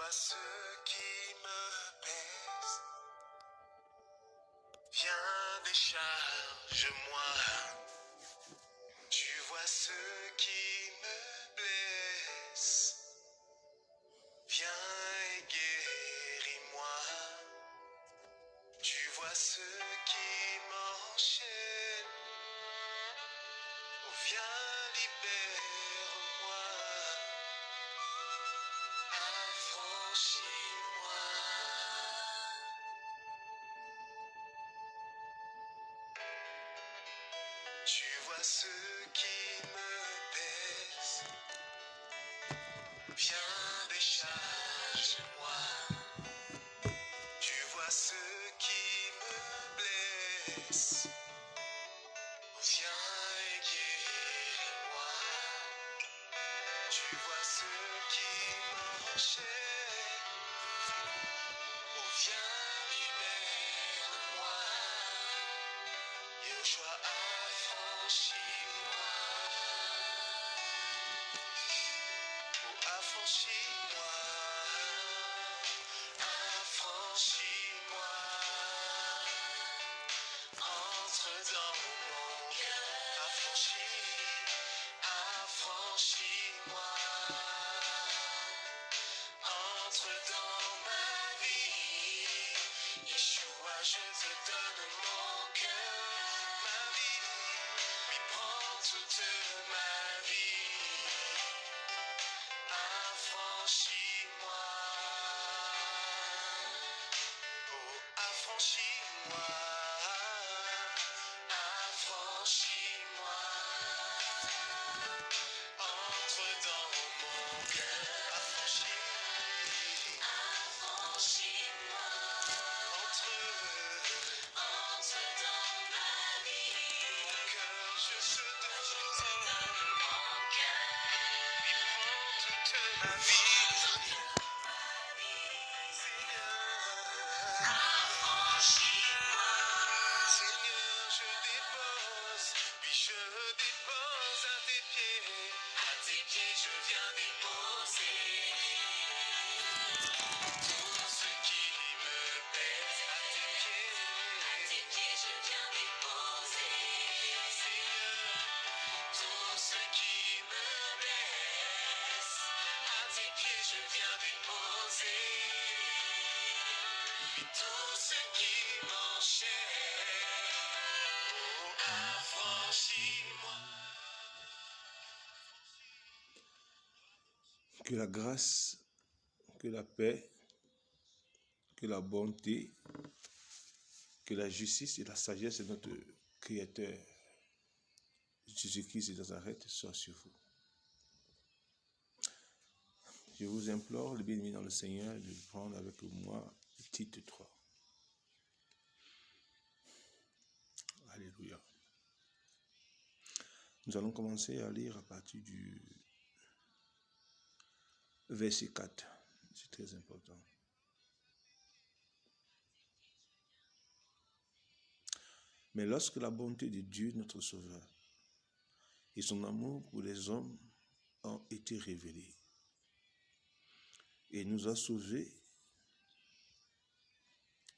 vois ce qui me pèse. Viens, décharge-moi. Tu vois ce qui me blesse. Viens et guéris-moi. Tu vois ce qui m'enchaîne. Oh, viens, libère-moi. Affranchis-moi. Tu vois ce qui me pèse. Viens, décharge-moi. Tu vois ce qui me blesse. Viens et guéris-moi. Tu vois ce qui m'enchaîne. Oh, viens, libère-moi. Yeshua, affranchis-moi. Oh, affranchis-moi. Affranchis-moi. Entre dans mon cœur. Affranchis-moi. Entre dans ma vie. Yeshua, je te donne mon cœur. Ma vie, mais prends toute ma vie. Affranchis-moi. Oh, affranchis-moi. Affranchis-moi. Entre dans mon cœur. Affranchis-moi. Entre dans ma vie. Mon cœur, je te donne mon cœur. Il prend toute ma vie. Seigneur, affranchis-moi. Seigneur, je dépose, puis je dépose à tes pieds. À tes pieds, je viens déposer tout ce qui me pèse. À tes pieds, je viens déposer. Seigneur, tout ce qui me blesse. À tes pieds, je viens déposer. Et tout ce qui m'enchaîne. Oh, affranchis-moi. Que la grâce, que la paix, que la bonté, que la justice et la sagesse de notre Créateur Jésus-Christ de Nazareth soient sur vous. Je vous implore, le bien-aimé dans le Seigneur, de prendre avec moi Tite 3. Alléluia. Nous allons commencer à lire à partir du verset 4. C'est très important. Mais lorsque la bonté de Dieu, notre Sauveur, et son amour pour les hommes ont été révélés, et nous a sauvés,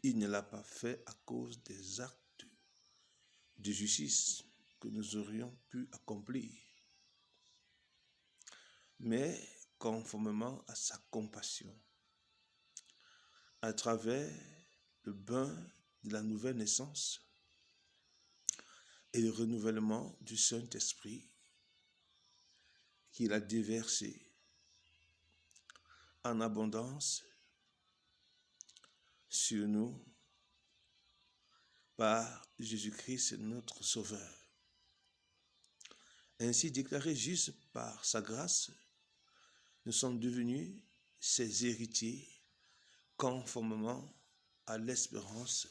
il ne l'a pas fait à cause des actes de justice que nous aurions pu accomplir, mais conformément à sa compassion, à travers le bain de la nouvelle naissance et le renouvellement du Saint-Esprit qu'il a déversé en abondance sur nous par Jésus-Christ notre Sauveur. Ainsi déclarés juste par sa grâce, nous sommes devenus ses héritiers conformément à l'espérance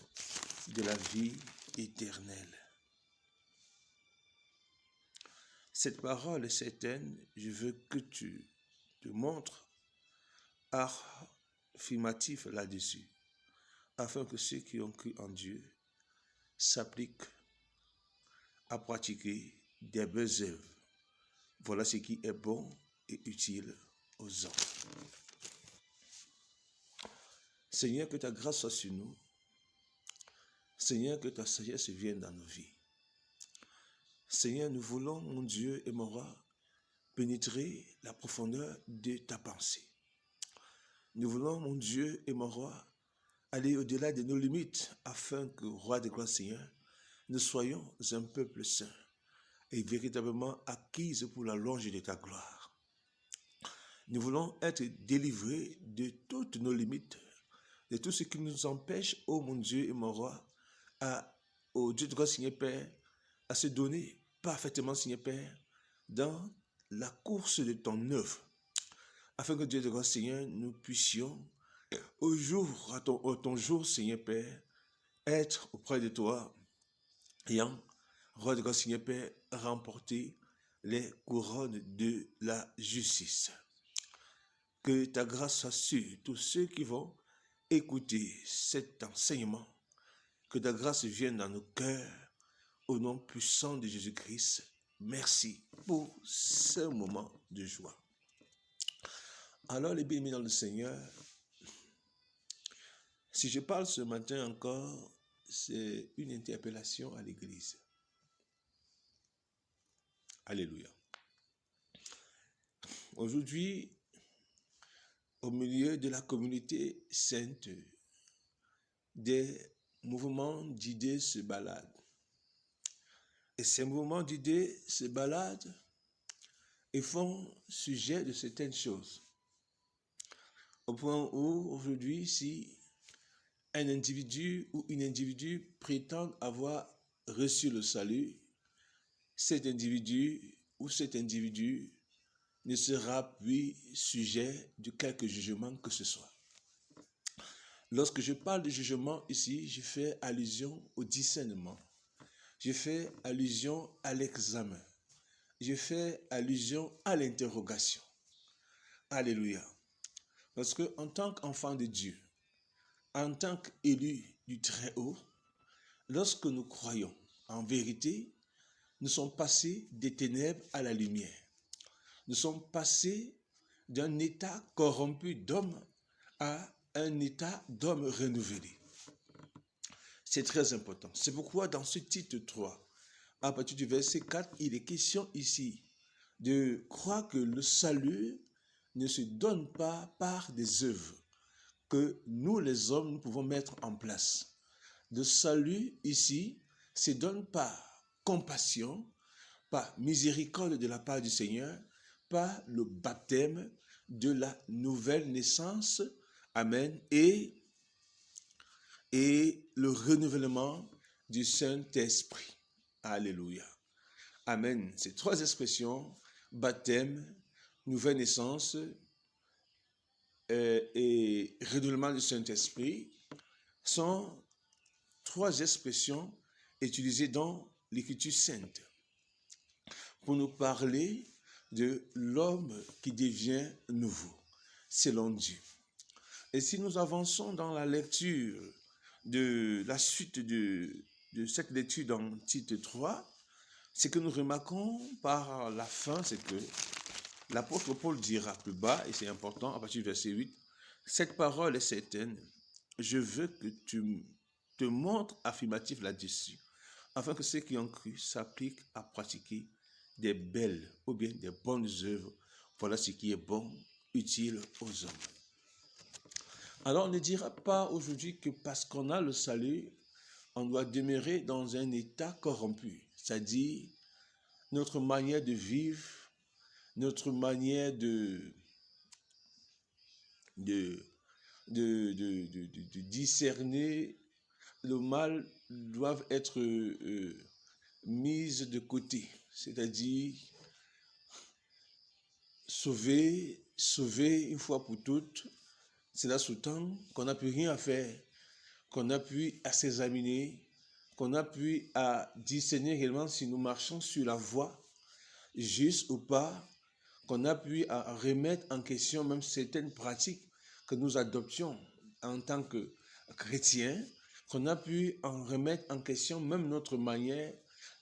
de la vie éternelle. Cette parole est certaine, je veux que tu te montres affirmatif là-dessus, afin que ceux qui ont cru en Dieu s'appliquent à pratiquer des bonnes œuvres. Voilà ce qui est bon et utile aux hommes. Seigneur, que ta grâce soit sur nous. Seigneur, que ta sagesse vienne dans nos vies. Seigneur, nous voulons, mon Dieu et mon roi, pénétrer la profondeur de ta pensée. Nous voulons, mon Dieu et mon roi, aller au-delà de nos limites afin que, roi de gloire Seigneur, nous soyons un peuple saint et véritablement acquis pour la louange de ta gloire. Nous voulons être délivrés de toutes nos limites, de tout ce qui nous empêche, ô mon Dieu et mon roi, au Dieu de gloire Seigneur Père, à se donner parfaitement Seigneur Père dans la course de ton œuvre, afin que Dieu de gloire Seigneur, nous puissions au jour, à ton jour Seigneur Père, être auprès de toi, ayant, roi de gloire Seigneur Père, remporter les couronnes de la justice. Que ta grâce soit sur tous ceux qui vont écouter cet enseignement, que ta grâce vienne dans nos cœurs, au nom puissant de Jésus-Christ. Merci pour ce moment de joie. Alors les bien-aimés dans le Seigneur, si je parle ce matin encore, c'est une interpellation à l'Église. Alléluia. Aujourd'hui, au milieu de la communauté sainte, des mouvements d'idées se baladent. Et ces mouvements d'idées se baladent et font sujet de certaines choses. Au point où, aujourd'hui, si un individu ou une individu prétend avoir reçu le salut, cet individu ou cet individu ne sera plus sujet de quelque jugement que ce soit. Lorsque je parle de jugement ici, je fais allusion au discernement. Je fais allusion à l'examen. Je fais allusion à l'interrogation. Alléluia. Parce que en tant qu'enfant de Dieu, en tant qu'élu du Très-Haut, lorsque nous croyons en vérité, nous sommes passés des ténèbres à la lumière. Nous sommes passés d'un état corrompu d'homme à un état d'homme renouvelé. C'est très important. C'est pourquoi dans ce titre 3, à partir du verset 4, il est question ici de croire que le salut ne se donne pas par des œuvres que nous les hommes nous pouvons mettre en place. Le salut ici se donne par compassion, par miséricorde de la part du Seigneur, par le baptême de la nouvelle naissance, amen, et le renouvellement du Saint-Esprit. Alléluia. Amen. Ces trois expressions, baptême, nouvelle naissance et renouvellement du Saint-Esprit, sont trois expressions utilisées dans l'Écriture sainte pour nous parler de l'homme qui devient nouveau, selon Dieu. Et si nous avançons dans la lecture de la suite de cette lecture dans titre 3, ce que nous remarquons par la fin, c'est que l'apôtre Paul dira plus bas, et c'est important, à partir du verset 8, « Cette parole est certaine, je veux que tu te montres affirmatif là-dessus, afin que ceux qui ont cru s'appliquent à pratiquer des belles ou bien des bonnes œuvres. Voilà ce qui est bon, utile aux hommes. » Alors on ne dira pas aujourd'hui que parce qu'on a le salut, on doit demeurer dans un état corrompu, c'est-à-dire notre manière de vivre, notre manière de discerner le mal doivent être mises de côté, c'est-à-dire sauver une fois pour toutes. Cela sous-tend qu'on n'a plus rien à faire, qu'on n'a plus à s'examiner, qu'on n'a plus à discerner réellement si nous marchons sur la voie juste ou pas, qu'on n'a plus à remettre en question même certaines pratiques que nous adoptions en tant que chrétiens, qu'on a pu en remettre en question même notre manière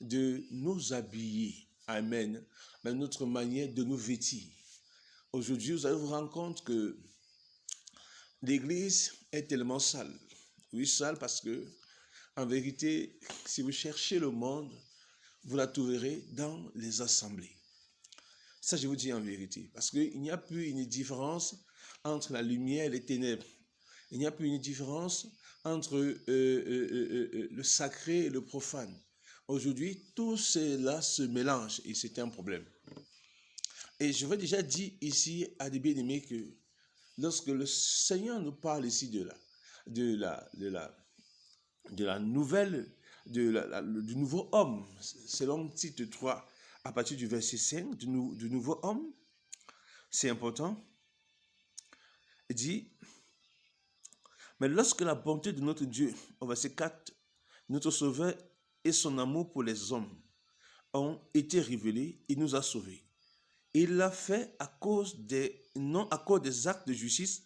de nous habiller, amen, même notre manière de nous vêtir. Aujourd'hui, vous allez vous rendre compte que l'église est tellement sale. Oui, sale parce que, en vérité, si vous cherchez le monde, vous la trouverez dans les assemblées. Ça, je vous dis en vérité. Parce qu'il n'y a plus une différence entre la lumière et les ténèbres. Il n'y a plus une différence entre le sacré et le profane. Aujourd'hui, tout cela se mélange et c'est un problème. Et je veux déjà dire ici à des bien-aimés que lorsque le Seigneur nous parle ici de la nouvelle, du nouveau homme, selon titre 3, à partir du verset 5, du nouveau homme, c'est important. Il dit, mais lorsque la bonté de notre Dieu, au verset 4, notre Sauveur et son amour pour les hommes ont été révélés, il nous a sauvés. Il l'a fait non à cause des actes de justice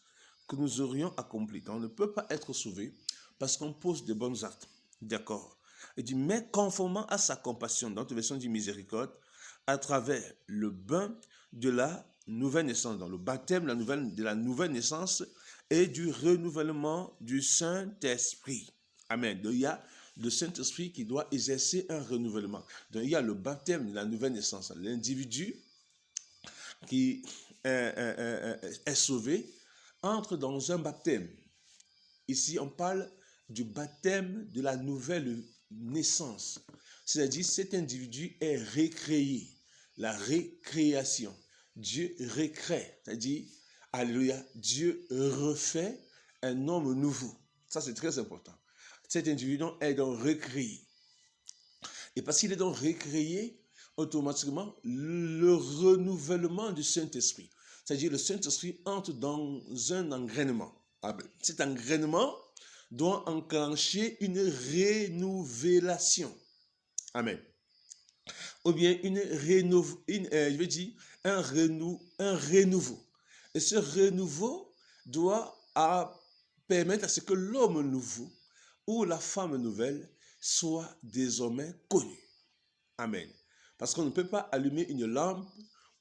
que nous aurions accomplis. Donc on ne peut pas être sauvé parce qu'on pose de bons actes. D'accord. Il dit, mais conformément à sa compassion, dans notre version dit miséricorde, à travers le bain de la nouvelle naissance, dans le baptême de la nouvelle naissance et du renouvellement du Saint-Esprit. Amen. Donc il y a le Saint-Esprit qui doit exercer un renouvellement. Donc il y a le baptême de la nouvelle naissance. L'individu qui est sauvé entre dans un baptême. Ici, on parle du baptême de la nouvelle naissance. C'est-à-dire, cet individu est récréé. La récréation. Dieu récrée. C'est-à-dire, alléluia, Dieu refait un homme nouveau. Ça, c'est très important. Cet individu est donc récréé. Et parce qu'il est donc récréé, automatiquement, le renouvellement du Saint-Esprit. C'est-à-dire, le Saint-Esprit entre dans un engrainement. Cet engrainement doit enclencher une rénovation. Amen. Ou bien un renouveau. Et ce renouveau doit permettre à ce que l'homme nouveau ou la femme nouvelle soit désormais connu. Amen. Parce qu'on ne peut pas allumer une lampe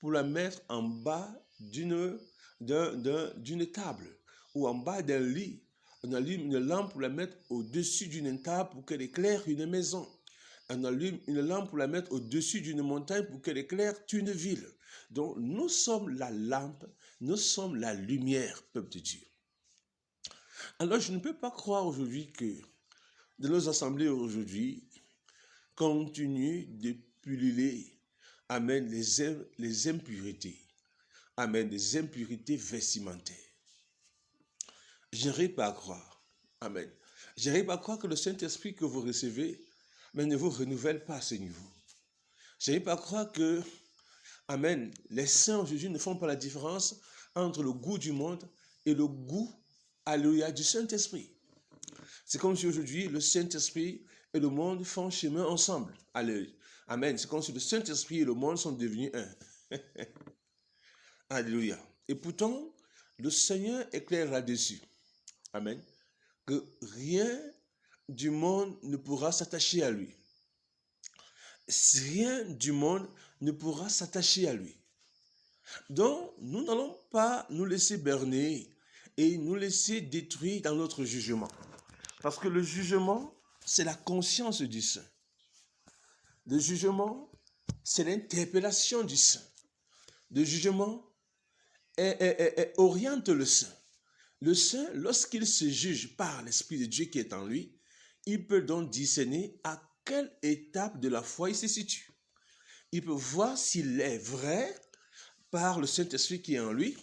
pour la mettre en bas d'une table ou en bas d'un lit. On allume une lampe pour la mettre au-dessus d'une table pour qu'elle éclaire une maison. On allume une lampe pour la mettre au-dessus d'une montagne pour qu'elle éclaire une ville. Donc nous sommes la lampe, nous sommes la lumière, peuple de Dieu. Alors je ne peux pas croire aujourd'hui que de nos assemblées aujourd'hui continuent de pulluler, amen, les impuretés, amen, des impuretés vestimentaires. Je n'arrive pas à croire, amen. Je n'arrive pas à croire que le Saint-Esprit que vous recevez, mais ne vous renouvelle pas à ce niveau. Je n'arrive pas à croire que, amen, les saints aujourd'hui ne font pas la différence entre le goût du monde et le goût, alléluia, du Saint-Esprit. C'est comme si aujourd'hui le Saint-Esprit et le monde font chemin ensemble. Alléluia. Amen. C'est comme si le Saint-Esprit et le monde sont devenus un. Alléluia. Et pourtant, le Seigneur est clair là-dessus. Amen. Que rien du monde ne pourra s'attacher à lui. Rien du monde ne pourra s'attacher à lui. Donc, nous n'allons pas nous laisser berner et nous laisser détruire dans notre jugement. Parce que le jugement, c'est la conscience du saint. Le jugement, c'est l'interpellation du saint. Le jugement oriente le saint. Le saint, lorsqu'il se juge par l'Esprit de Dieu qui est en lui, il peut donc discerner à quelle étape de la foi il se situe. Il peut voir s'il est vrai par le Saint-Esprit qui est en lui.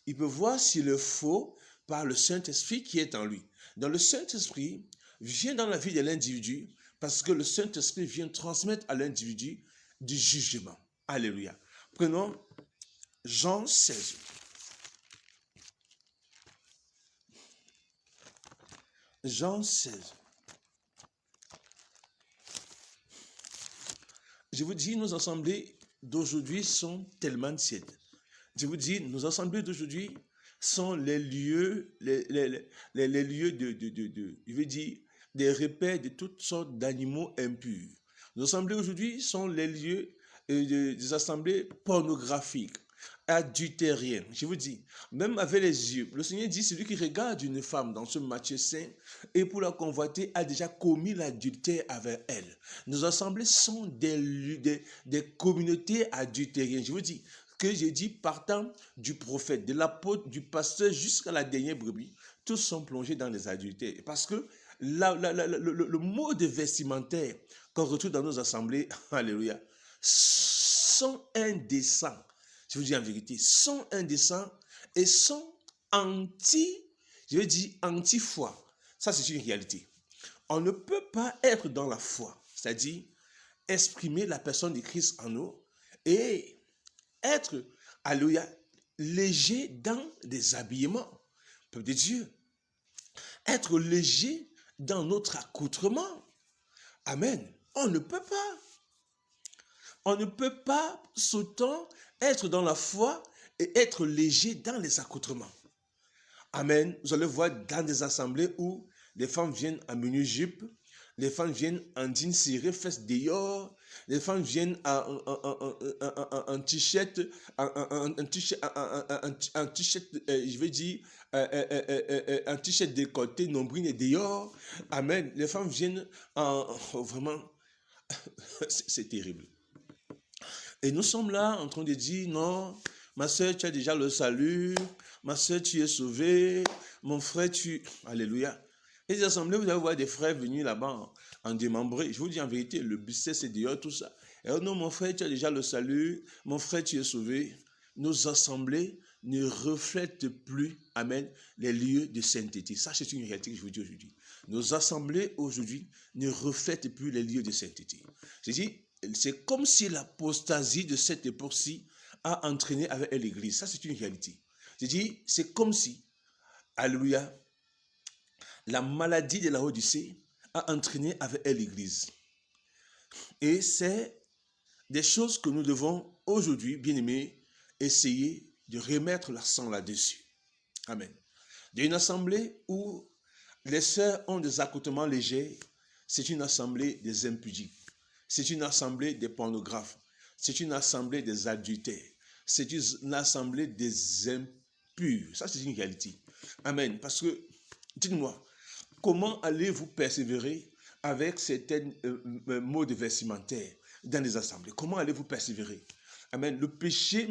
Il peut voir s'il est faux par le Saint-Esprit qui est en lui. Donc le Saint-Esprit vient dans la vie de l'individu parce que le Saint-Esprit vient transmettre à l'individu du jugement. Alléluia. Prenons Jean 16. Jean 16. Je vous dis, nos assemblées d'aujourd'hui sont tellement tièdes. Je vous dis, nos assemblées d'aujourd'hui sont les lieux, les lieux je veux dire, des repères de toutes sortes d'animaux impurs. Nos assemblées aujourd'hui sont les lieux des assemblées pornographiques. adultérien. Je vous dis, même avec les yeux, le Seigneur dit, celui qui regarde une femme dans ce Matthieu 5 et pour la convoiter a déjà commis l'adultère avec elle. Nos assemblées sont des communautés adultériennes. Je vous dis, que j'ai dit, partant du prophète, de l'apôtre, du pasteur jusqu'à la dernière brebis, tous sont plongés dans les adultères. Parce que le mode vestimentaire qu'on retrouve dans nos assemblées, alléluia, sont indécents. Je vous dis en vérité, sont indécents et sont anti-foi. Ça, c'est une réalité. On ne peut pas être dans la foi, c'est-à-dire exprimer la personne de Christ en nous et être, alléluia, léger dans des habillements, peuple de Dieu. Être léger dans notre accoutrement. Amen. On ne peut pas. On ne peut pas, sautant, être dans la foi et être léger dans les accoutrements. Amen. Vous allez voir dans des assemblées où les femmes viennent en mini-jupe, les femmes viennent en jean ciré, fesses dehors, les femmes viennent en t-shirt, je vais dire, un t-shirt décolleté, nombril et dehors. Amen. Les femmes viennent vraiment, c'est terrible. Et nous sommes là en train de dire, non, ma soeur, tu as déjà le salut, ma soeur, tu es sauvée, mon frère, Alléluia. Et les assemblées, vous allez voir des frères venus là-bas en démembré. Je vous dis en vérité, le business, c'est dehors, tout ça. Et oh non, mon frère, tu as déjà le salut, mon frère, tu es sauvé. Nos assemblées ne reflètent plus, amen, les lieux de sainteté. Ça, c'est une réalité que je vous dis aujourd'hui. Nos assemblées aujourd'hui ne reflètent plus les lieux de sainteté. Je dis, c'est comme si l'apostasie de cette époque-ci a entraîné avec elle l'Église. Ça, c'est une réalité. Je dis, c'est comme si, alléluia, la maladie de la Odyssée a entraîné avec elle l'Église. Et c'est des choses que nous devons aujourd'hui, bien-aimés, essayer de remettre l'accent là-dessus. Amen. D'une assemblée où les sœurs ont des accoutrements légers, c'est une assemblée des impudiques. C'est une assemblée des pornographes. C'est une assemblée des adultères. C'est une assemblée des impurs. Ça, c'est une réalité. Amen. Parce que, dites-moi, comment allez-vous persévérer avec certains modes vestimentaires dans les assemblées? Comment allez-vous persévérer? Amen. Le péché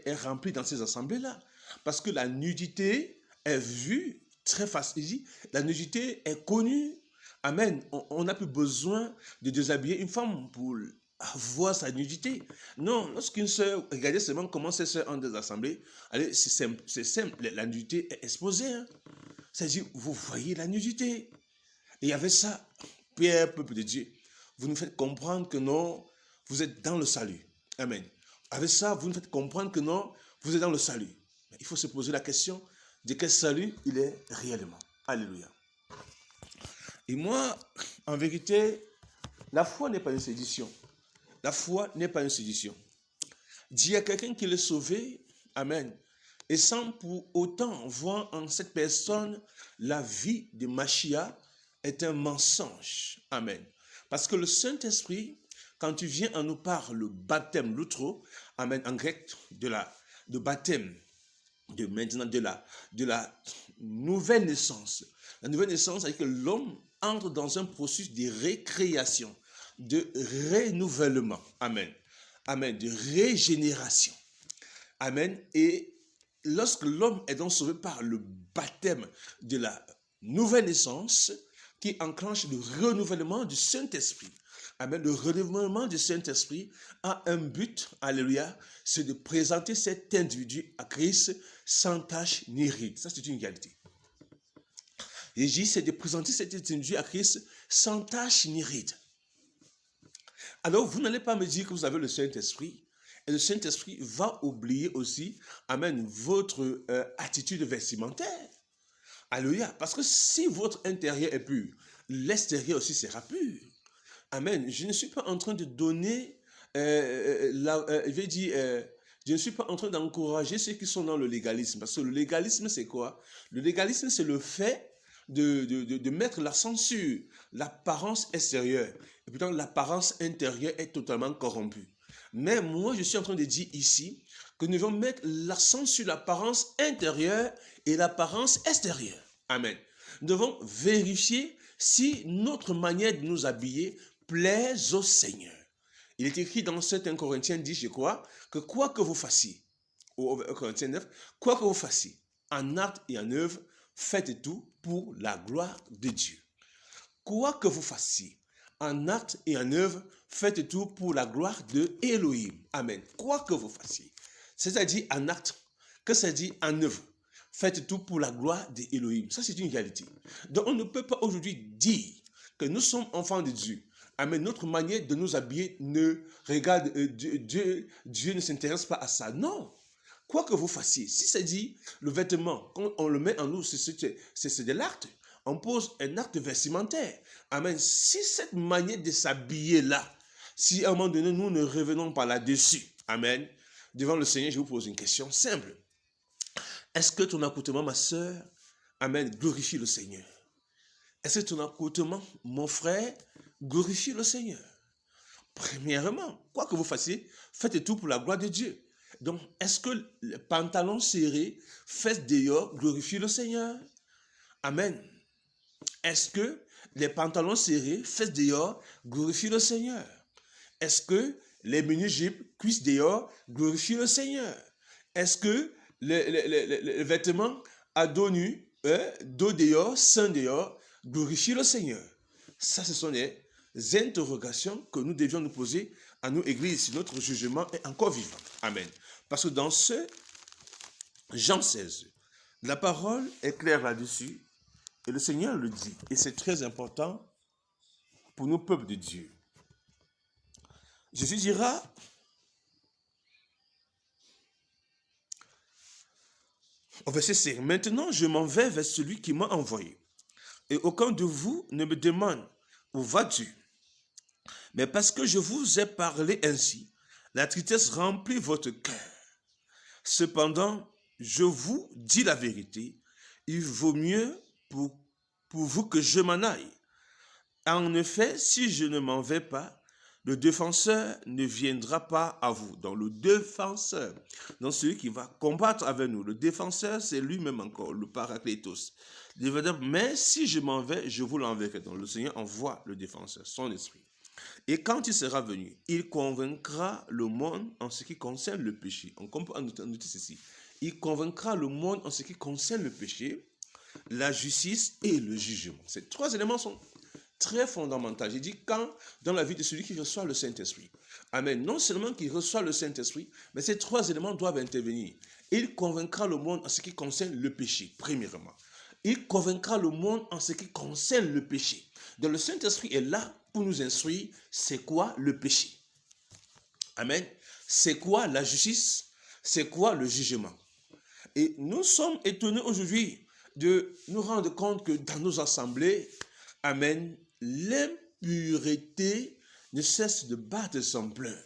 est rempli dans ces assemblées-là. Parce que la nudité est vue très facile. La nudité est connue. Amen. On n'a plus besoin de déshabiller une femme pour avoir sa nudité. Non, lorsqu'une sœur, regardez seulement comment ces sœurs ont des assemblées, allez, c'est simple, la nudité est exposée. Hein. C'est-à-dire, vous voyez la nudité. Et avec ça, Pierre, peuple de Dieu, vous nous faites comprendre que non, vous êtes dans le salut. Amen. Avec ça, vous nous faites comprendre que non, vous êtes dans le salut. Mais il faut se poser la question de quel salut il est réellement. Alléluia. Et moi, en vérité, la foi n'est pas une sédition. La foi n'est pas une sédition. Dire à quelqu'un qu'il est sauvé, amen, et sans pour autant voir en cette personne la vie de Machia est un mensonge. Amen. Parce que le Saint-Esprit, quand tu viens en nous parle le baptême, l'outro, amen, en grec, de baptême, de la nouvelle naissance. La nouvelle naissance, c'est que l'homme entre dans un processus de récréation, de renouvellement. Amen. Amen. De régénération. Amen. Et lorsque l'homme est donc sauvé par le baptême de la nouvelle naissance, qui enclenche le renouvellement du Saint-Esprit. Amen. Le renouvellement du Saint-Esprit a un but, alléluia, c'est de présenter cet individu à Christ sans tache ni ride. Ça, c'est une réalité. Et j'ai dit, c'est de présenter cet individu à Christ sans tache ni ride. Alors, vous n'allez pas me dire que vous avez le Saint-Esprit, et le Saint-Esprit va oublier aussi, amen, votre attitude vestimentaire. Alléluia. Parce que si votre intérieur est pur, l'extérieur aussi sera pur. Amen. Je ne suis pas en train de donner, je ne suis pas en train d'encourager ceux qui sont dans le légalisme. Parce que le légalisme, c'est quoi? Le légalisme, c'est le fait de mettre l'accent sur l'apparence extérieure. Et pourtant, l'apparence intérieure est totalement corrompue. Mais moi, je suis en train de dire ici que nous devons mettre l'accent sur l'apparence intérieure et l'apparence extérieure. Amen. Nous devons vérifier si notre manière de nous habiller plaise au Seigneur. Il est écrit dans 1 Corinthiens 10, je crois, que quoi que vous fassiez, au Corinthiens 9, quoi que vous fassiez, en acte et en œuvre, faites tout pour la gloire de Dieu. Quoi que vous fassiez, en acte et en œuvre, faites tout pour la gloire de Elohim. Amen. Quoi que vous fassiez. C'est-à-dire en acte, que ça dit en œuvre. Faites tout pour la gloire de Elohim. Ça, c'est une réalité. Donc, on ne peut pas aujourd'hui dire que nous sommes enfants de Dieu. Amen. Notre manière de nous habiller ne regarde Dieu ne s'intéresse pas à ça. Non. Quoi que vous fassiez, si c'est dit le vêtement, quand on le met en nous, c'est de l'acte. On pose un acte vestimentaire. Amen. Si cette manière de s'habiller là, si à un moment donné nous ne revenons pas là-dessus, amen, devant le Seigneur, je vous pose une question simple. Est-ce que ton accoutrement, ma soeur, amen, glorifie le Seigneur? Est-ce que ton accoutrement, mon frère, glorifie le Seigneur? Premièrement, quoi que vous fassiez, faites tout pour la gloire de Dieu. Donc, est-ce que les pantalons serrés, fesses dehors, glorifient le Seigneur? Amen. Est-ce que les pantalons serrés, fesses dehors, glorifient le Seigneur? Est-ce que les mini-jupes, cuisses dehors, glorifient le Seigneur? Est-ce que les vêtements à dos nu, dos dehors, sein dehors, glorifient le Seigneur? Ça, ce sont des interrogations que nous devions nous poser à nous, Église, si notre jugement est encore vivant. Amen. Parce que dans ce Jean 16, la parole est claire là-dessus. Et le Seigneur le dit, et c'est très important pour nos peuples de Dieu. Jésus dira, au verset 5, maintenant je m'en vais vers celui qui m'a envoyé. Et aucun de vous ne me demande où vas-tu? Mais parce que je vous ai parlé ainsi, la tristesse remplit votre cœur. Cependant, je vous dis la vérité, il vaut mieux pour vous que je m'en aille. En effet, si je ne m'en vais pas, le défenseur ne viendra pas à vous. Donc le défenseur, donc celui qui va combattre avec nous, le défenseur, c'est lui-même encore, le Paraclétos. Mais si je m'en vais, je vous l'enverrai. Donc le Seigneur envoie le défenseur, son esprit. Et quand il sera venu, il convaincra le monde en ce qui concerne le péché. On peut noter ceci. Il convaincra le monde en ce qui concerne le péché, la justice et le jugement. Ces trois éléments sont très fondamentaux. J'ai dit quand dans la vie de celui qui reçoit le Saint-Esprit. Amen. Non seulement qu'il reçoit le Saint-Esprit, mais ces trois éléments doivent intervenir. Il convaincra le monde en ce qui concerne le péché, premièrement. Il convaincra le monde en ce qui concerne le péché. Donc le Saint-Esprit est là pour nous instruire c'est quoi le péché. Amen. C'est quoi la justice? C'est quoi le jugement? Et nous sommes étonnés aujourd'hui de nous rendre compte que dans nos assemblées, amen, l'impureté ne cesse de battre son plein.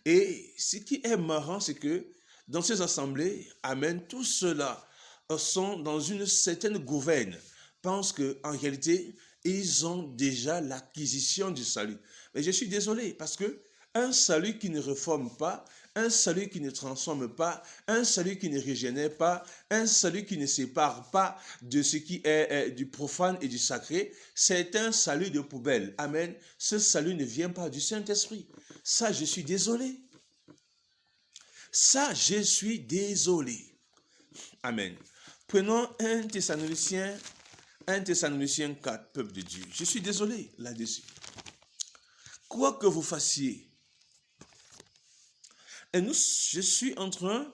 Et ce qui est marrant, c'est que dans ces assemblées, amen, tous ceux-là sont dans une certaine gouverne, pensent qu'en réalité, ils ont déjà l'acquisition du salut. Mais je suis désolé, parce que un salut qui ne réforme pas, un salut qui ne transforme pas, un salut qui ne régénère pas, un salut qui ne sépare pas de ce qui est du profane et du sacré, c'est un salut de poubelle. Amen. Ce salut ne vient pas du Saint-Esprit. Ça, je suis désolé. Ça, je suis désolé. Amen. Prenons 1 Thessaloniciens 4, peuple de Dieu. Je suis désolé là-dessus. Quoi que vous fassiez, et je suis en train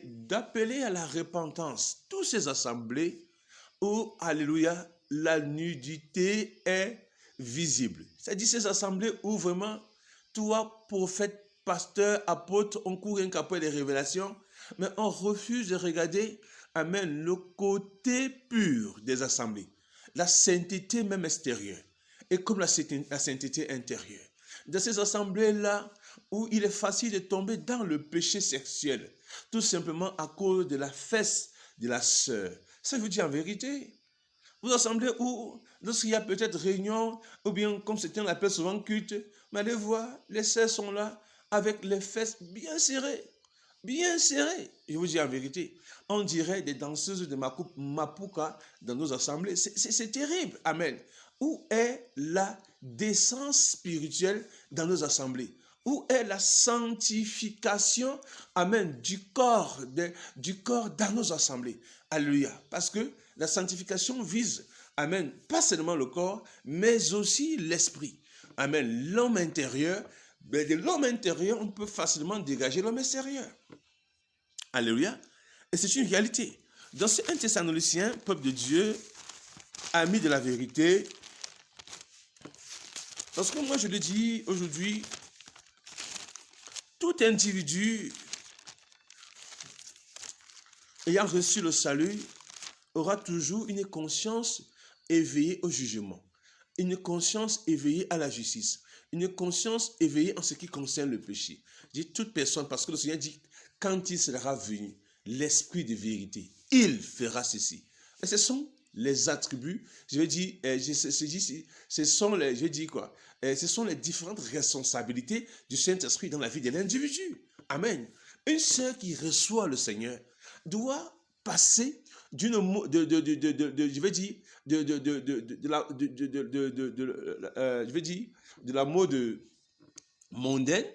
d'appeler à la repentance toutes ces assemblées où, alléluia, la nudité est visible. C'est-à-dire ces assemblées où vraiment, toi, prophète, pasteur, apôtre, on court rien qu'après les révélations, mais on refuse de regarder, amen, le côté pur des assemblées, la sainteté même extérieure, et comme la sainteté intérieure. Dans ces assemblées-là, où il est facile de tomber dans le péché sexuel, tout simplement à cause de la fesse de la sœur. Ça veut dire en vérité. Vous assemblez où, lorsqu'il y a peut-être réunion, ou bien comme certains l'appellent souvent culte, mais allez voir, les sœurs sont là, avec les fesses bien serrées. Bien serrées. Je vous dis en vérité, on dirait des danseuses de Mapuka dans nos assemblées. C'est terrible. Amen. Où est la décence spirituelle dans nos assemblées? Où est la sanctification, amen, du corps dans nos assemblées? Alléluia. Parce que la sanctification vise, amen, pas seulement le corps, mais aussi l'esprit. Amen. L'homme intérieur, mais de l'homme intérieur, on peut facilement dégager l'homme extérieur. Alléluia. Et c'est une réalité. Dans ce 1 Thessaloniciens, peuple de Dieu, ami de la vérité, parce que moi je le dis aujourd'hui, tout individu ayant reçu le salut aura toujours une conscience éveillée au jugement, une conscience éveillée à la justice, une conscience éveillée en ce qui concerne le péché. Dit toute personne, parce que le Seigneur dit, quand il sera venu, l'esprit de vérité, il fera ceci. Et ce sont les attributs, je vais dire, ce sont les, je vais dire quoi, ce sont les différentes responsabilités du Saint-Esprit dans la vie de l'individu. Amen. Une sœur qui reçoit le Seigneur doit passer d'une, je vais dire, je vais dire, de la mode mondaine,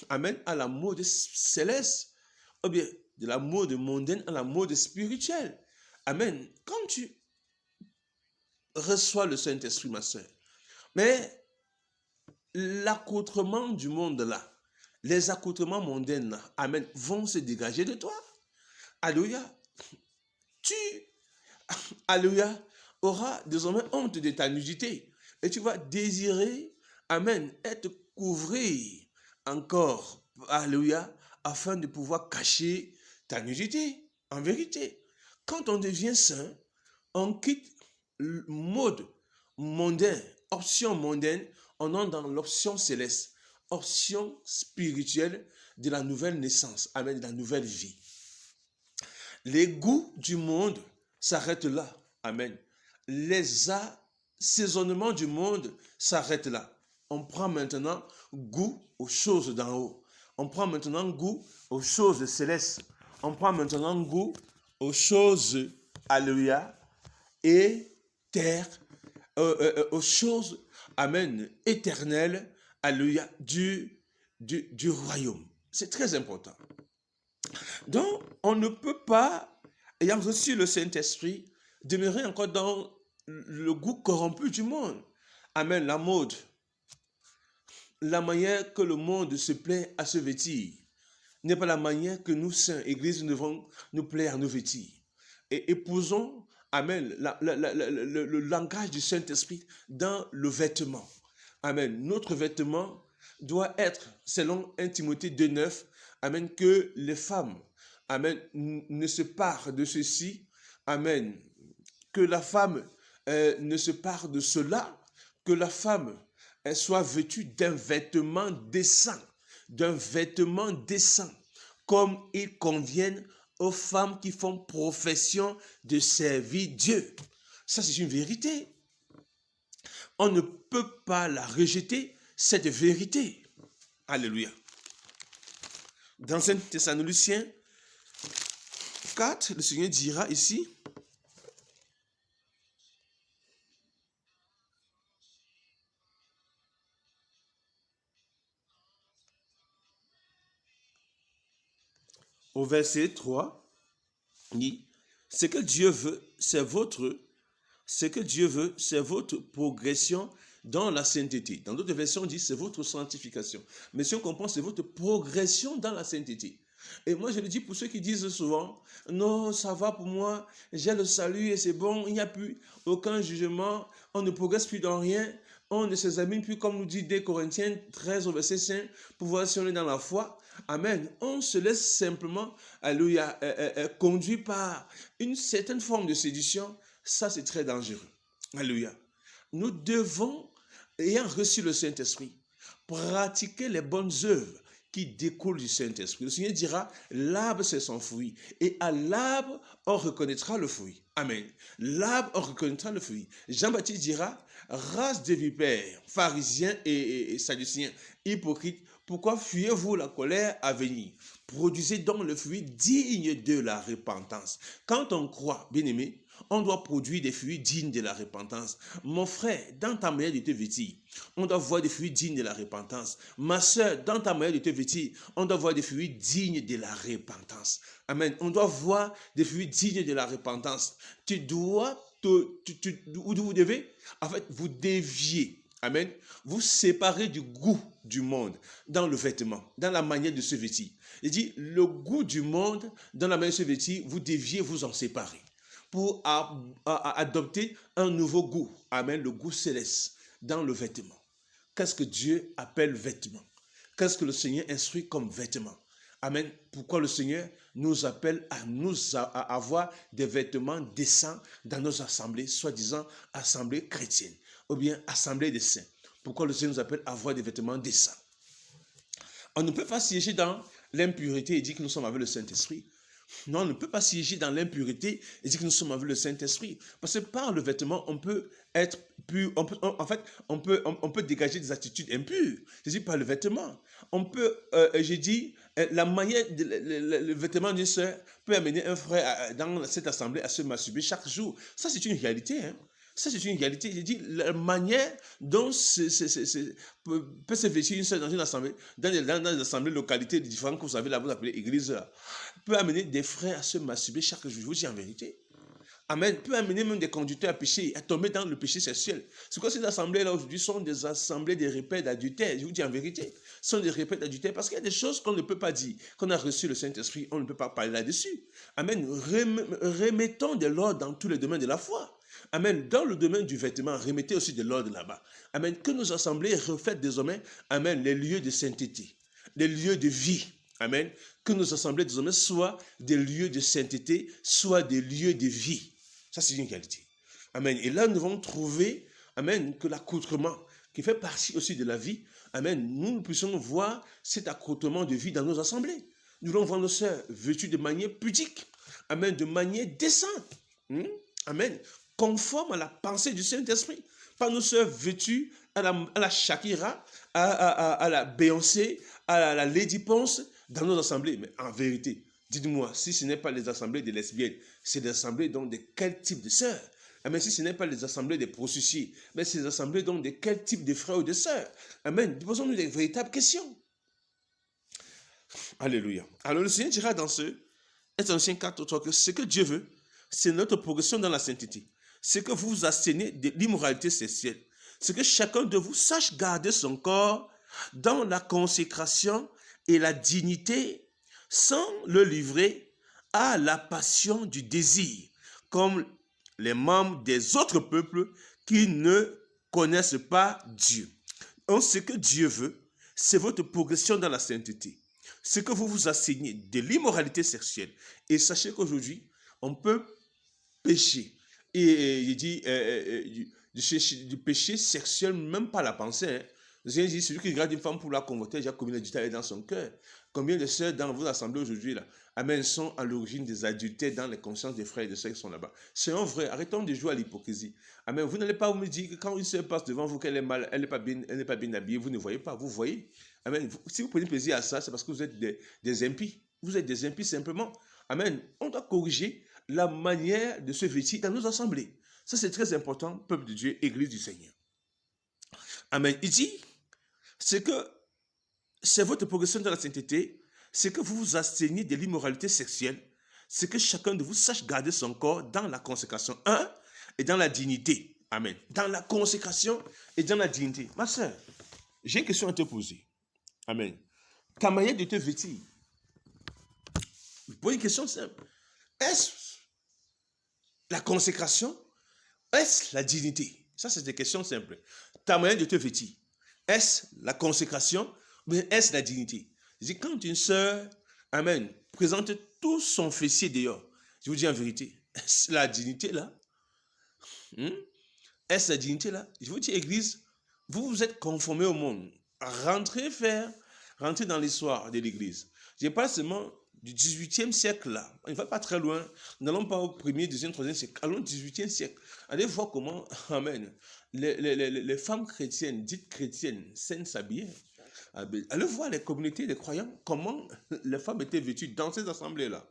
amen, à la mode céleste, ou bien de la mode mondaine à la mode spirituelle. Amen. Quand tu reçois le Saint-Esprit, ma soeur, mais l'accoutrement du monde là, les accoutrements mondains là, amen, vont se dégager de toi. Alléluia. Tu, alléluia, auras désormais honte de ta nudité et tu vas désirer, amen, être couvert encore, alléluia, afin de pouvoir cacher ta nudité. En vérité, quand on devient saint, on quitte le mode mondain, option mondaine, on entre dans l'option céleste, option spirituelle de la nouvelle naissance, amen, de la nouvelle vie. Les goûts du monde s'arrêtent là, amen. Les assaisonnements du monde s'arrêtent là. On prend maintenant goût aux choses d'en haut. On prend maintenant goût aux choses célestes. On prend maintenant goût aux choses, alléluia, et terre, aux choses, amen, éternelles, alléluia, du royaume. C'est très important. Donc, on ne peut pas, ayant reçu le Saint-Esprit, demeurer encore dans le goût corrompu du monde. Amen, la mode, la manière que le monde se plaît à se vêtir, n'est pas la manière que nous, saints, Église, nous devons nous plaire à nous vêtir. Et épousons, amen, le langage du Saint-Esprit dans le vêtement. Amen. Notre vêtement doit être, selon 1 Timothée 2,9, amen, que les femmes, amen, ne se parent de ceci, amen, que la femme ne se pare de cela, que la femme soit vêtue d'un vêtement décent, comme il convient aux femmes qui font profession de servir Dieu. Ça, c'est une vérité. On ne peut pas la rejeter, cette vérité. Alléluia. Dans 1 Thessaloniciens 4, le Seigneur dira ici, au verset 3, il dit, ce que Dieu veut, c'est votre progression dans la sainteté. Dans d'autres versions, on dit c'est votre sanctification. Mais si on comprend, c'est votre progression dans la sainteté. Et moi, je le dis pour ceux qui disent souvent, non, ça va pour moi, j'ai le salut et c'est bon, il n'y a plus aucun jugement, on ne progresse plus dans rien, on ne s'examine plus, comme nous dit 2 Corinthiens 13 au verset 5, pour voir si on est dans la foi. Amen. On se laisse simplement, alléluia, conduire par une certaine forme de séduction. Ça, c'est très dangereux. Alléluia. Nous devons, ayant reçu le Saint-Esprit, pratiquer les bonnes œuvres qui découlent du Saint-Esprit. Le Seigneur dira, l'arbre c'est son fruit. Et à l'arbre, on reconnaîtra le fruit. Amen. L'arbre, on reconnaîtra le fruit. Jean-Baptiste dira, race de vipères, pharisiens et sadduciens, hypocrites, Pourquoi fuyez-vous la colère à venir? Produisez donc le fruit digne de la repentance. Quand on croit, bien-aimé, on doit produire des fruits dignes de la repentance. Mon frère, dans ta manière de te vêtir, on doit voir des fruits dignes de la repentance. Ma soeur, dans ta manière de te vêtir, on doit voir des fruits dignes de la repentance. Amen. On doit voir des fruits dignes de la repentance. Tu dois, vous devez, en fait, vous dévier. Amen. Vous séparer du goût du monde dans le vêtement, dans la manière de se vêtir. Il dit, le goût du monde dans la manière de se vêtir, vous déviez, vous en séparez pour adopter un nouveau goût. Amen. Le goût céleste dans le vêtement. Qu'est-ce que Dieu appelle vêtement? Qu'est-ce que le Seigneur instruit comme vêtement? Amen. Pourquoi le Seigneur nous appelle à avoir des vêtements décents dans nos assemblées, soi-disant assemblées chrétiennes, ou bien assemblées des saints? Pourquoi le Seigneur nous appelle à avoir des vêtements décents? On ne peut pas siéger dans l'impureté et dire que nous sommes avec le Saint-Esprit. Non, on ne peut pas siéger dans l'impureté et dire que nous sommes avec le Saint-Esprit. Parce que par le vêtement, on peut être pur. On peut dégager des attitudes impures. Je dis par le vêtement. On peut, la manière, le vêtement d'une sœur peut amener un frère dans cette assemblée à se masturber chaque jour. Ça, c'est une réalité, hein. Ça, c'est une réalité. J'ai dit, la manière dont peut se vêtir une sœur dans une assemblée, dans les assemblées localités différentes que vous savez là, vous appelez église, là, peut amener des frères à se masturber chaque jour. Je vous dis en vérité. Amen. Peut amener même des conducteurs à pécher, à tomber dans le péché sexuel. C'est quoi ces assemblées-là aujourd'hui sont des assemblées de repères d'adultère. Je vous dis en vérité. Sont des repères d'adultère parce qu'il y a des choses qu'on ne peut pas dire. Qu'on a reçu le Saint-Esprit, on ne peut pas parler là-dessus. Amen. Remettons de l'ordre dans tous les domaines de la foi. Amen. Dans le domaine du vêtement, remettez aussi de l'ordre là-bas. Amen. Que nos assemblées reflètent désormais, amen, les lieux de sainteté, les lieux de vie. Amen. Que nos assemblées désormais soient des lieux de sainteté, soient des lieux de vie. Ça, c'est une qualité. Amen. Et là, nous allons trouver, amen, que l'accoutrement, qui fait partie aussi de la vie, amen, nous puissions voir cet accoutrement de vie dans nos assemblées. Nous allons voir nos sœurs vêtues de manière pudique, amen, de manière décente. Amen. Conforme à la pensée du Saint-Esprit. Pas nos sœurs vêtues à la Shakira, à la Beyoncé, à la Lady Ponce dans nos assemblées. Mais en vérité, dites-moi, si ce n'est pas les assemblées des lesbiennes, c'est des assemblées donc de quel type de sœurs? Amen. Si ce n'est pas les assemblées des prostituées, mais c'est des assemblées donc de quel type de frères ou de sœurs? Amen. Posons-nous des véritables questions. Alléluia. Alors le Seigneur dira dans ce Éphésiens 4:3 que ce que Dieu veut, c'est notre progression dans la sainteté. C'est que vous vous abstenez de l'immoralité sexuelle. C'est que chacun de vous sache garder son corps dans la consécration et la dignité sans le livrer à la passion du désir, comme les membres des autres peuples qui ne connaissent pas Dieu. Donc, ce que Dieu veut, c'est votre progression dans la sainteté. C'est que vous vous absteniez de l'immoralité sexuelle. Et sachez qu'aujourd'hui, on peut pécher. Et il dit du péché sexuel, même pas la pensée. Hein. J'ai dit, celui qui regarde une femme pour la convoiter, déjà commis l'adultère dans son cœur. Combien de sœurs dans vos assemblées aujourd'hui, là, amen, sont à l'origine des adultères dans les consciences des frères et des sœurs qui sont là-bas. C'est un vrai. Arrêtons de jouer à l'hypocrisie. Amen. Vous n'allez pas me dire que quand une sœur passe devant vous, qu'elle est mal, elle n'est pas bien habillée, vous ne voyez pas, vous voyez. Amen. Si vous prenez plaisir à ça, c'est parce que vous êtes des impies. Vous êtes des impies simplement. Amen. On doit corriger la manière de se vêtir dans nos assemblées. Ça, c'est très important, peuple de Dieu, Église du Seigneur. Amen. Il dit, c'est que c'est votre progression dans la sainteté, c'est que vous vous absteniez de l'immoralité sexuelle, c'est que chacun de vous sache garder son corps dans la consécration, et dans la dignité. Amen. Dans la consécration et dans la dignité. Ma soeur, j'ai une question à te poser. Amen. Ta manière de te vêtir. Je pose une question simple. Est-ce la consécration? Est-ce la dignité? Ça, c'est des questions simples. Ta manière de te vêtir. Est-ce la consécration? Mais est-ce la dignité? Je dis, quand une sœur, amen, présente tout son fessier dehors, je vous dis en vérité, est-ce la dignité là? Est-ce la dignité là? Je vous dis, Église, vous vous êtes conformés au monde. Rentrez dans l'histoire de l'Église. Je parle seulement du 18e siècle là. On ne va pas très loin. N'allons pas au 1er, 2e, 3e siècle. Allons au 18e siècle. Allez voir comment, amen, les femmes chrétiennes, dites chrétiennes, saines s'habillaient. Allez voir les communautés des croyants, comment les femmes étaient vêtues dans ces assemblées-là.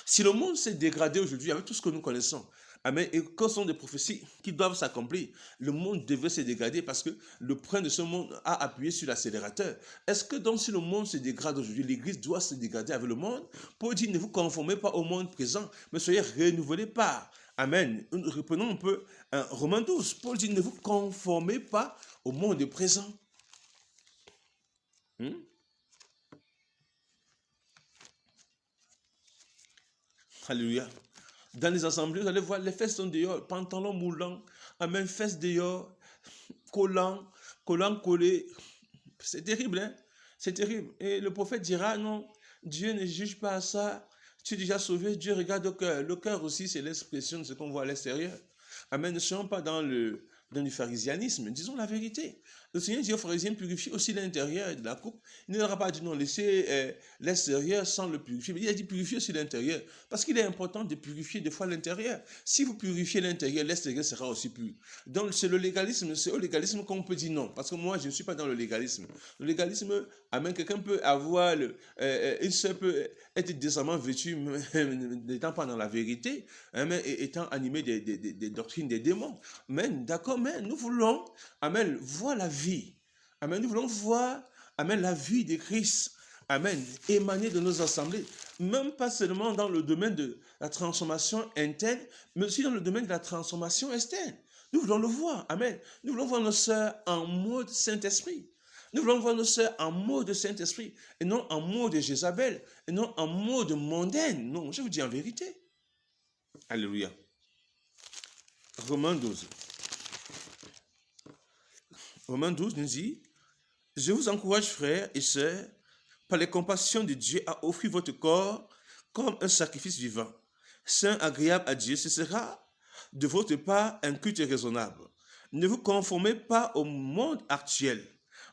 Si le monde s'est dégradé aujourd'hui avec tout ce que nous connaissons, amen, et que ce sont des prophéties qui doivent s'accomplir, le monde devait se dégrader parce que le prince de ce monde a appuyé sur l'accélérateur. Est-ce que donc si le monde se dégrade aujourd'hui, l'Église doit se dégrader avec le monde? Paul dit, ne vous conformez pas au monde présent, mais soyez renouvelés par. Amen. Reprenons un peu Romains 12. Paul dit, ne vous conformez pas au monde présent. Alléluia. Dans les assemblées, vous allez voir, les fesses sont dehors, pantalons moulants, amen, fesses dehors, collants, collants collés. C'est terrible, hein? C'est terrible. Et le prophète dira, non, Dieu ne juge pas ça. Tu es déjà sauvé, Dieu regarde au cœur. Le cœur aussi, c'est l'expression de ce qu'on voit à l'extérieur. Amen. Ne soyons pas dans du pharisianisme. Disons la vérité. Le Seigneur dit aux pharisiens, purifie aussi l'intérieur de la coupe. Il ne leur a pas dit non, laissez l'extérieur sans le purifier. Mais il a dit purifier aussi l'intérieur. Parce qu'il est important de purifier des fois l'intérieur. Si vous purifiez l'intérieur, l'extérieur sera aussi pur. Donc c'est le légalisme, c'est au légalisme qu'on peut dire non. Parce que moi, je ne suis pas dans le légalisme. Le légalisme, amen, quelqu'un peut avoir, il peut être décemment vêtu, n'étant pas dans la vérité, amen, et étant animé des doctrines des démons. Amen, d'accord, mais nous voulons, amen, voir la vie. Amen, nous voulons voir, amen, la vie de Christ. Amen, émaner de nos assemblées. Même pas seulement dans le domaine de la transformation interne, mais aussi dans le domaine de la transformation externe. Nous voulons le voir. Amen. Nous voulons voir nos sœurs en mode Saint-Esprit. Nous voulons voir nos sœurs en mode Saint-Esprit et non en mode Jézabel et non en mode mondaine. Non, je vous dis en vérité. Alléluia. Romains 12. Romains 12 nous dit, je vous encourage, frères et sœurs, par les compassions de Dieu, à offrir votre corps comme un sacrifice vivant, saint, agréable à Dieu. Ce sera de votre part un culte raisonnable. Ne vous conformez pas au monde actuel,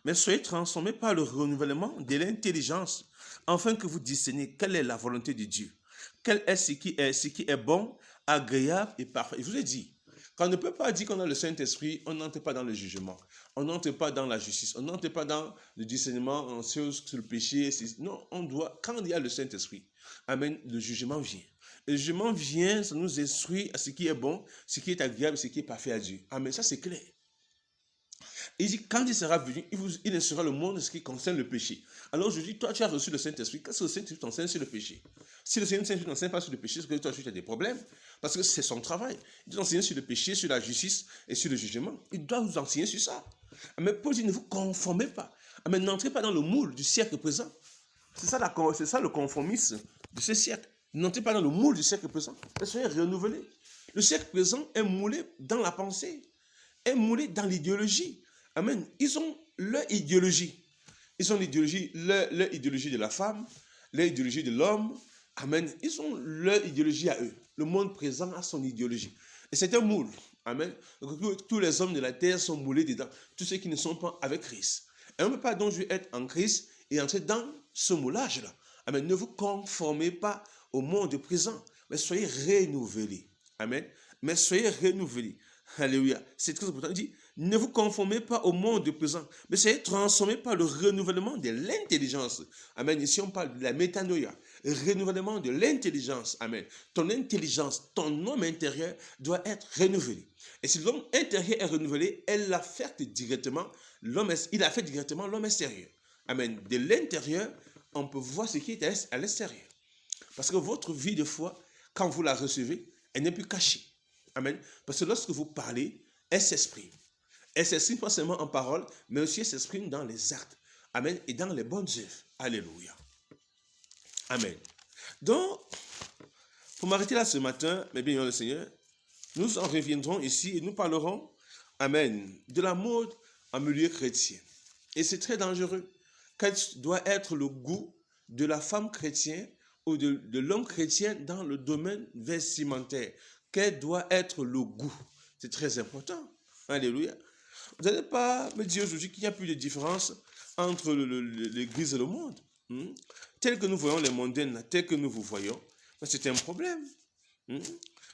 mais soyez transformés par le renouvellement de l'intelligence, afin que vous discerniez quelle est la volonté de Dieu, quel est ce qui est bon, agréable et parfait. Je vous ai dit, quand on ne peut pas dire qu'on a le Saint-Esprit, on n'entre pas dans le jugement, on n'entre pas dans la justice, on n'entre pas dans le discernement sur le péché. Non, on doit, quand il y a le Saint-Esprit, amen, le jugement vient. Le jugement vient, ça nous instruit à ce qui est bon, ce qui est agréable, ce qui est parfait à Dieu. Amen, ça c'est clair. Il dit, quand il sera venu, il instruira le monde de ce qui concerne le péché. Alors je dis, toi tu as reçu le Saint-Esprit, qu'est-ce que le Saint-Esprit t'enseigne sur le péché? Si le Saint-Esprit ne t'enseigne pas sur le péché, c'est que toi tu as des problèmes, parce que c'est son travail. Il doit enseigner sur le péché, sur la justice et sur le jugement. Il doit vous enseigner sur ça. Mais Paul dit, ne vous conformez pas. Mais n'entrez pas dans le moule du siècle présent. C'est ça le conformisme de ce siècle. N'entrez pas dans le moule du siècle présent, mais soyez renouvelés. Le siècle présent est moulé dans la pensée, est moulé dans l'idéologie. Amen. Ils ont leur idéologie. Ils ont l'idéologie, leur idéologie de la femme, leur idéologie de l'homme. Amen. Ils ont leur idéologie à eux. Le monde présent a son idéologie. Et c'est un moule. Amen. Tous les hommes de la terre sont moulés dedans. Tous ceux qui ne sont pas avec Christ. Et on ne peut pas donc être en Christ et entrer dans ce moulage-là. Amen. Ne vous conformez pas au monde présent, mais soyez renouvelés. Amen. Mais soyez renouvelés. Alléluia. C'est très important. Il dit, ne vous conformez pas au monde présent, mais soyez transformés par le renouvellement de l'intelligence. Amen. Ici, on parle de la métanoïa. Renouvellement de l'intelligence. Amen. Ton intelligence, ton homme intérieur doit être renouvelé. Et si l'homme intérieur est renouvelé, il affecte directement l'homme extérieur. Amen. De l'intérieur, on peut voir ce qui est à l'extérieur. Parce que votre vie de foi, quand vous la recevez, elle n'est plus cachée. Amen. Parce que lorsque vous parlez, elle s'exprime. Elle s'exprime pas seulement en parole, mais aussi elle s'exprime dans les actes. Amen. Et dans les bonnes œuvres. Alléluia. Amen. Donc, pour m'arrêter là ce matin, mes bien, le Seigneur, nous en reviendrons ici et nous parlerons, amen, de la mode en milieu chrétien. Et c'est très dangereux. Quel doit être le goût de la femme chrétienne ou de l'homme chrétien dans le domaine vestimentaire? Quel doit être le goût? C'est très important. Alléluia. Vous n'allez pas me dire aujourd'hui qu'il n'y a plus de différence entre l'Église et le monde. Tel que nous voyons les mondaines, tel que nous vous voyons, c'est un problème.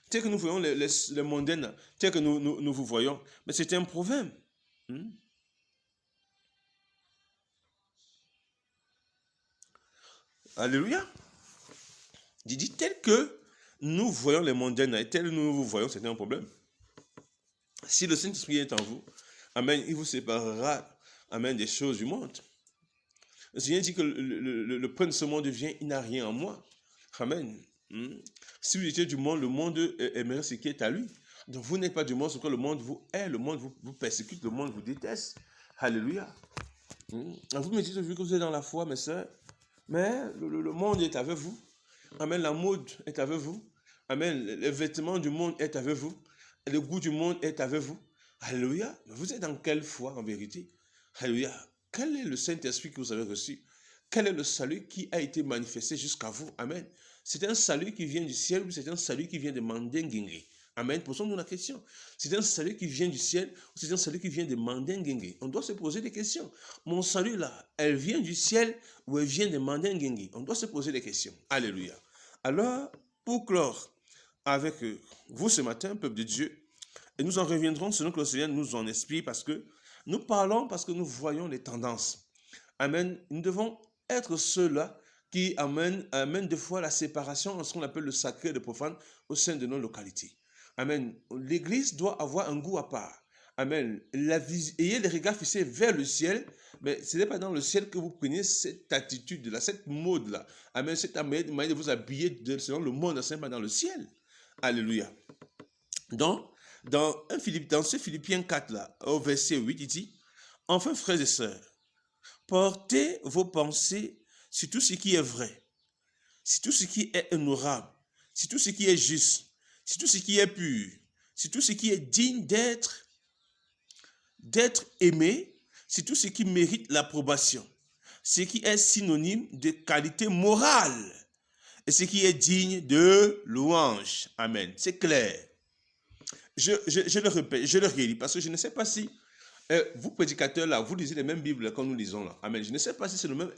Tel que nous voyons les mondaines, tel que nous vous voyons, mais c'est un problème. Alléluia. Il dit tel que nous voyons les mondains et tel que nous vous voyons, c'est un problème. Si le Saint-Esprit est en vous, amen, il vous séparera, amen, des choses du monde. Le Seigneur dit que le prince de ce monde vient, il n'a rien en moi. Amen. Si vous étiez du monde, le monde aimerait ce qui est à lui. Donc vous n'êtes pas du monde, ce que le monde vous hait, le monde vous persécute, le monde vous déteste. Alléluia. Vous me dites aujourd'hui que vous êtes dans la foi, mes soeurs, mais le monde est avec vous. Amen. La mode est avec vous. Amen. Les vêtements du monde est avec vous. Le goût du monde est avec vous. Alléluia. Vous êtes dans quelle foi en vérité? Alléluia. Quel est le Saint-Esprit que vous avez reçu? Quel est le salut qui a été manifesté jusqu'à vous? Amen. C'est un salut qui vient du ciel ou c'est un salut qui vient de Mandinguingé? Amen. Posons-nous la question. C'est un salut qui vient du ciel ou c'est un salut qui vient de Mandinguingé? On doit se poser des questions. Mon salut là, elle vient du ciel ou elle vient de Mandinguingé? On doit se poser des questions. Alléluia. Alors, pour clore avec vous ce matin, peuple de Dieu, et nous en reviendrons selon que le Seigneur nous en explique parce que nous parlons, parce que nous voyons les tendances. Amen. Nous devons être ceux-là qui amènent des fois la séparation entre ce qu'on appelle le sacré et le profane au sein de nos localités. Amen. L'Église doit avoir un goût à part. Amen. Ayez les regards fixés vers le ciel, mais ce n'est pas dans le ciel que vous prenez cette attitude-là, cette mode-là. Amen. Cette manière de vous habiller selon le monde, ce n'est pas dans le ciel. Alléluia. Donc, dans ce Philippiens 4, là, au verset 8, il dit, « Enfin, frères et sœurs, portez vos pensées sur tout ce qui est vrai, sur tout ce qui est honorable, sur tout ce qui est juste, sur tout ce qui est pur, sur tout ce qui est digne d'être aimé, sur tout ce qui mérite l'approbation, ce qui est synonyme de qualité morale et ce qui est digne de louange. » Amen. C'est clair. Je le répète, je le relis parce que je ne sais pas si vous, prédicateurs, là, vous lisez les mêmes Bibles que nous lisons là. Amen. Je ne sais pas si c'est le même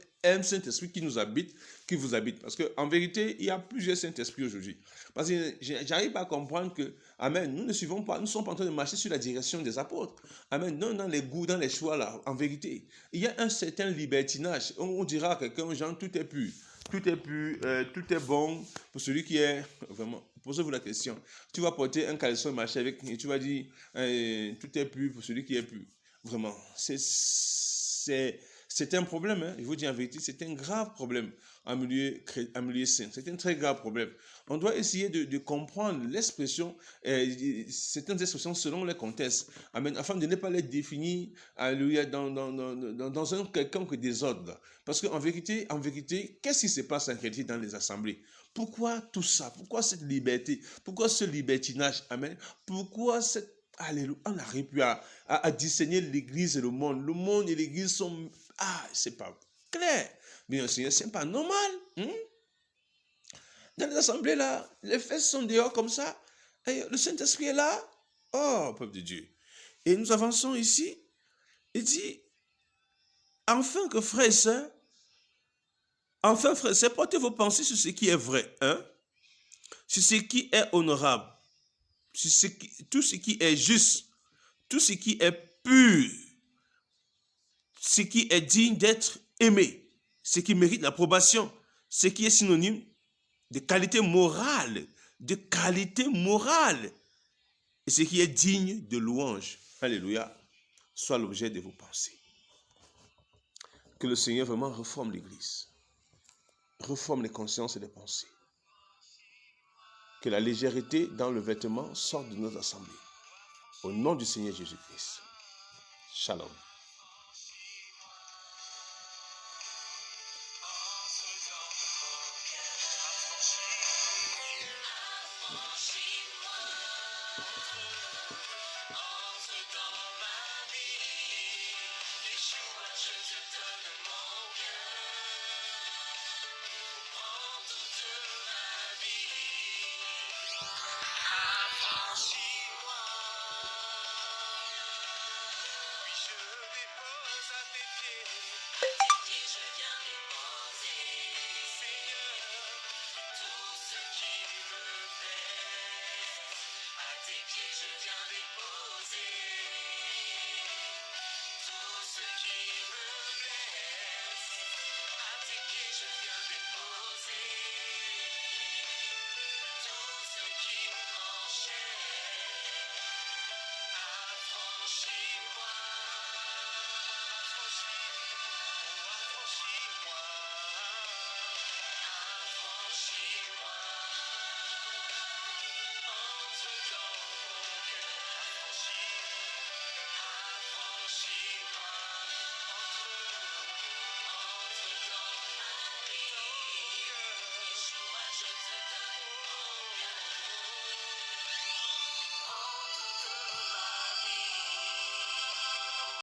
Saint-Esprit qui nous habite, qui vous habite. Parce qu'en vérité, il y a plusieurs Saint-Esprits aujourd'hui. Parce que j'arrive à comprendre que, Amen, nous ne sommes pas en train de marcher sur la direction des apôtres. Amen. Non, dans les goûts, dans les choix là, en vérité. Il y a un certain libertinage. On dira à quelqu'un, Jean, tout est pur. Tout est pur, tout est bon pour celui qui est vraiment. Posez-vous la question. Tu vas porter un caleçon et marcher avec et tu vas dire tout est pur pour celui qui est pur. Vraiment, c'est un problème. Hein? Je vous dis en vérité, c'est un grave problème en milieu saint. C'est un très grave problème. On doit essayer de comprendre l'expression, certaines expressions selon les contextes, amen, afin de ne pas les définir alléluia, dans un quelconque désordre. Parce qu'en vérité, qu'est-ce qui se passe en réalité dans les assemblées? Pourquoi tout ça? Pourquoi cette liberté? Pourquoi ce libertinage? Amen. Pourquoi cette... Alléluia. On arrive plus à discerner l'église et le monde. Le monde et l'église sont... Ah, c'est pas clair. Mais Seigneur, c'est pas normal. Dans les assemblées là, les fesses sont dehors comme ça. Et le Saint-Esprit est là. Oh, peuple de Dieu. Et nous avançons ici. Il dit, enfin que frères et sœurs, portez vos pensées sur ce qui est vrai, hein? Sur ce qui est honorable, sur tout ce qui est juste, tout ce qui est pur, ce qui est digne d'être aimé, ce qui mérite l'approbation, ce qui est synonyme de qualité morale, et ce qui est digne de louange. Alléluia, soit l'objet de vos pensées. Que le Seigneur vraiment reforme l'Église, reforme les consciences et les pensées. Que la légèreté dans le vêtement sorte de nos assemblées. Au nom du Seigneur Jésus-Christ. Shalom. Je viens déposer tout ce qui